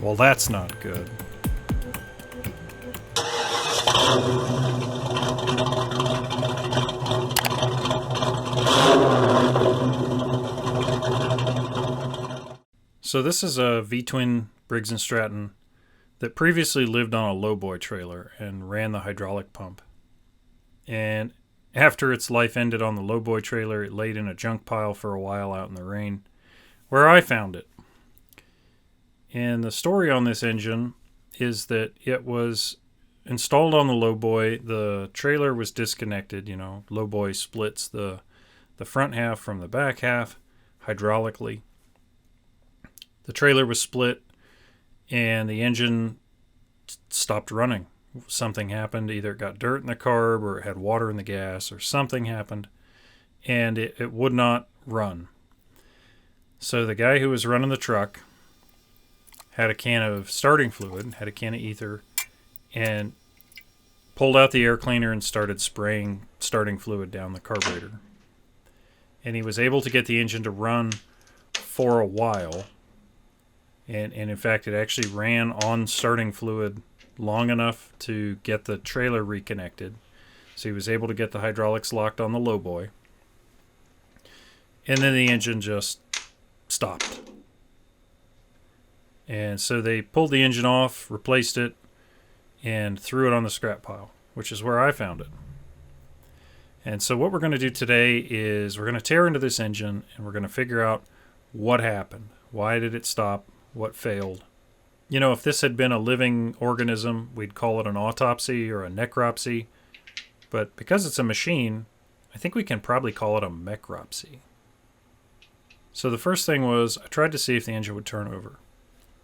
Well, that's not good. So this is a V-twin Briggs Stratton that previously lived on a lowboy trailer and ran the hydraulic pump. And after its life ended on the lowboy trailer, it laid in a junk pile for a while out in the rain, where I found it. And the story on this engine is that it was installed on the lowboy. The trailer was disconnected. Lowboy splits the front half from the back half hydraulically. The trailer was split and the engine stopped running. Something happened. Either it got dirt in the carb or it had water in the gas or something happened, and it would not run. So the guy who was running the truck had a can of starting fluid, had a can of ether, and pulled out the air cleaner and started spraying starting fluid down the carburetor. And he was able to get the engine to run for a while. And in fact, it actually ran on starting fluid long enough to get the trailer reconnected. So he was able to get the hydraulics locked on the lowboy. And then the engine just stopped. And so they pulled the engine off, replaced it, and threw it on the scrap pile, which is where I found it. And so what we're going to do today is we're going to tear into this engine and we're going to figure out what happened. Why did it stop? What failed? If this had been a living organism, we'd call it an autopsy or a necropsy. But because it's a machine, I think we can probably call it a mechropsy. So the first thing was I tried to see if the engine would turn over.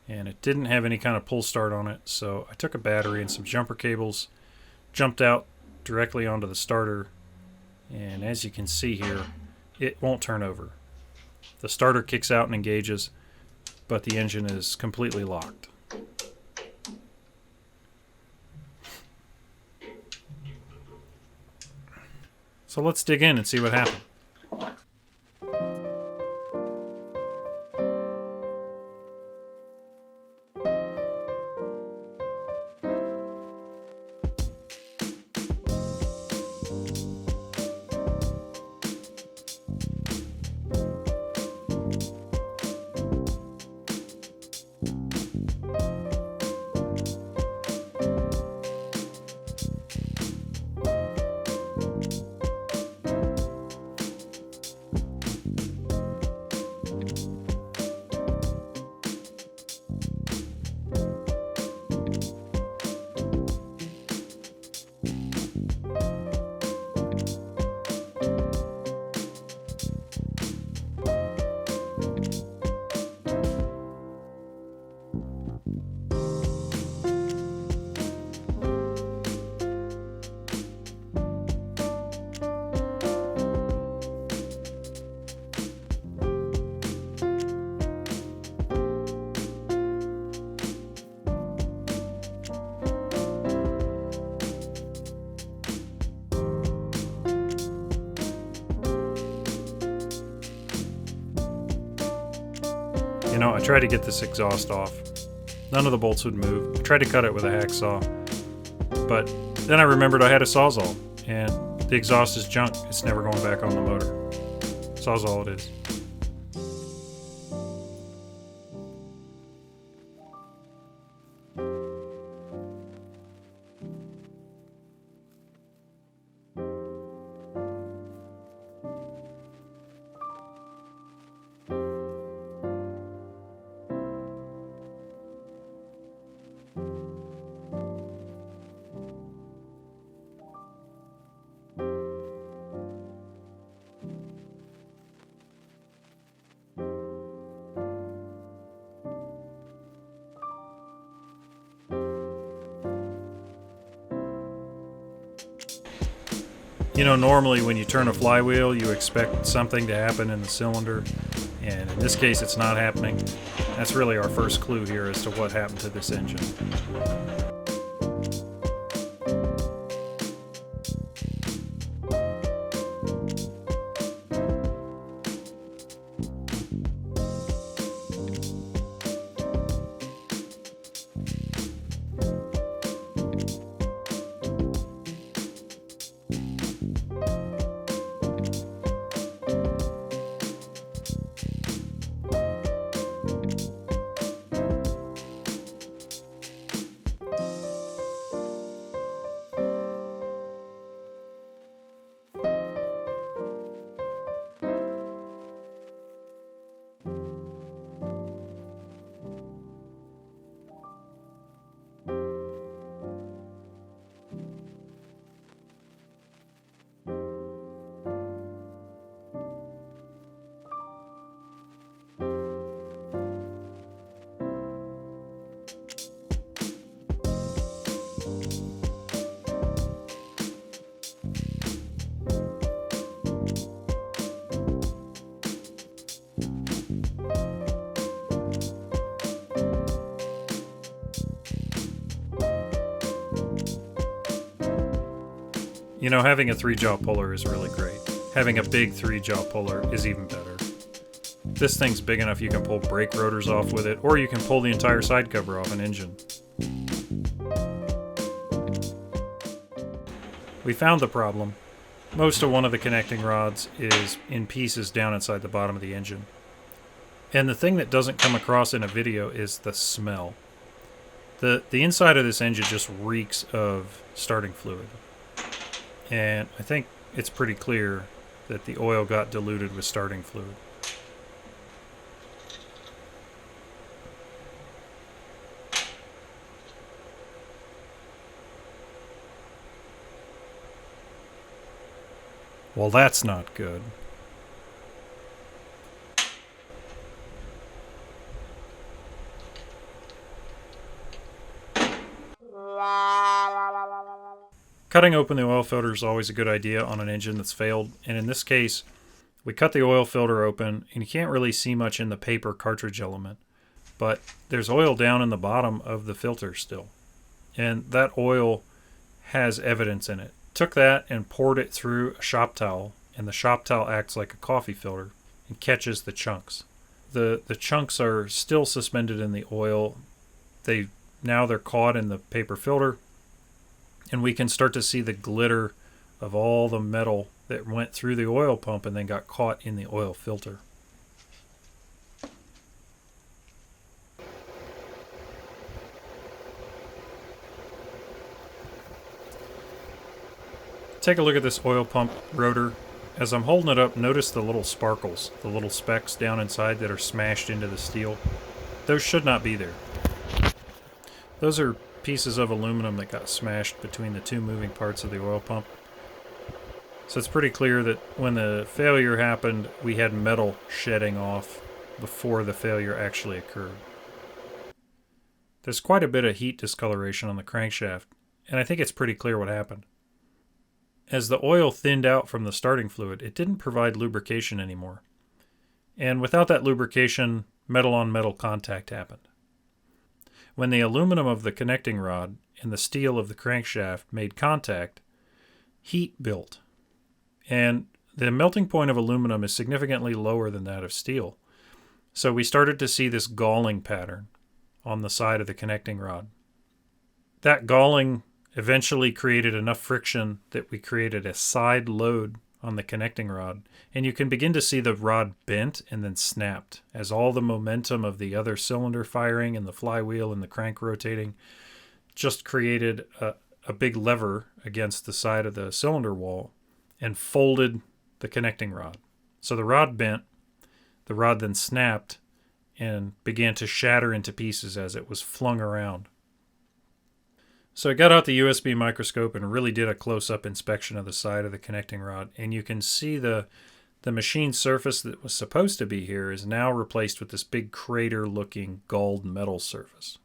And it didn't have any kind of pull start on it, so I took a battery and some jumper cables, jumped out directly onto the starter, and as you can see here, it won't turn over. The starter kicks out and engages, but the engine is completely locked. So let's dig in and see what happened. I tried to get this exhaust off. None of the bolts would move. I tried to cut it with a hacksaw. But then I remembered I had a Sawzall, and the exhaust is junk. It's never going back on the motor. Sawzall it is. Normally when you turn a flywheel, you expect something to happen in the cylinder, and in this case it's not happening. That's really our first clue here as to what happened to this engine. You know, having a 3-jaw puller is really great. Having a big 3-jaw puller is even better. This thing's big enough you can pull brake rotors off with it, or you can pull the entire side cover off an engine. We found the problem. Most of one of the connecting rods is in pieces down inside the bottom of the engine. And the thing that doesn't come across in a video is the smell. The inside of this engine just reeks of starting fluid. And I think it's pretty clear that the oil got diluted with starting fluid. Well, that's not good. Cutting open the oil filter is always a good idea on an engine that's failed, and in this case, we cut the oil filter open, and you can't really see much in the paper cartridge element, but there's oil down in the bottom of the filter still, and that oil has evidence in it. Took that and poured it through a shop towel, and the shop towel acts like a coffee filter and catches the chunks. The chunks are still suspended in the oil. Now they're caught in the paper filter, and we can start to see the glitter of all the metal that went through the oil pump and then got caught in the oil filter. Take a look at this oil pump rotor. As I'm holding it up, notice the little sparkles, the little specks down inside that are smashed into the steel. Those should not be there. Those are pieces of aluminum that got smashed between the two moving parts of the oil pump. So it's pretty clear that when the failure happened, we had metal shedding off before the failure actually occurred. There's quite a bit of heat discoloration on the crankshaft, and I think it's pretty clear what happened. As the oil thinned out from the starting fluid, it didn't provide lubrication anymore. And without that lubrication, metal-on-metal contact happened. When the aluminum of the connecting rod and the steel of the crankshaft made contact, heat built. And the melting point of aluminum is significantly lower than that of steel. So we started to see this galling pattern on the side of the connecting rod. That galling eventually created enough friction that we created a side load on the connecting rod, and you can begin to see the rod bent and then snapped as all the momentum of the other cylinder firing and the flywheel and the crank rotating just created a big lever against the side of the cylinder wall and folded the connecting rod. So the rod bent, the rod then snapped and began to shatter into pieces as it was flung around. So I got out the USB microscope and really did a close-up inspection of the side of the connecting rod, and you can see the machine surface that was supposed to be here is now replaced with this big crater-looking galled metal surface.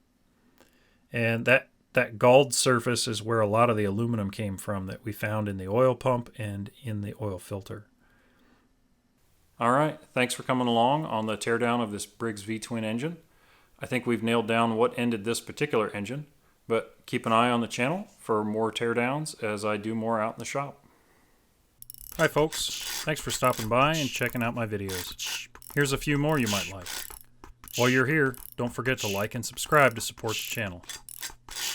And that galled surface is where a lot of the aluminum came from that we found in the oil pump and in the oil filter. All right, thanks for coming along on the teardown of this Briggs V-twin engine. I think we've nailed down what ended this particular engine. But keep an eye on the channel for more teardowns as I do more out in the shop. Hi folks, thanks for stopping by and checking out my videos. Here's a few more you might like. While you're here, don't forget to like and subscribe to support the channel.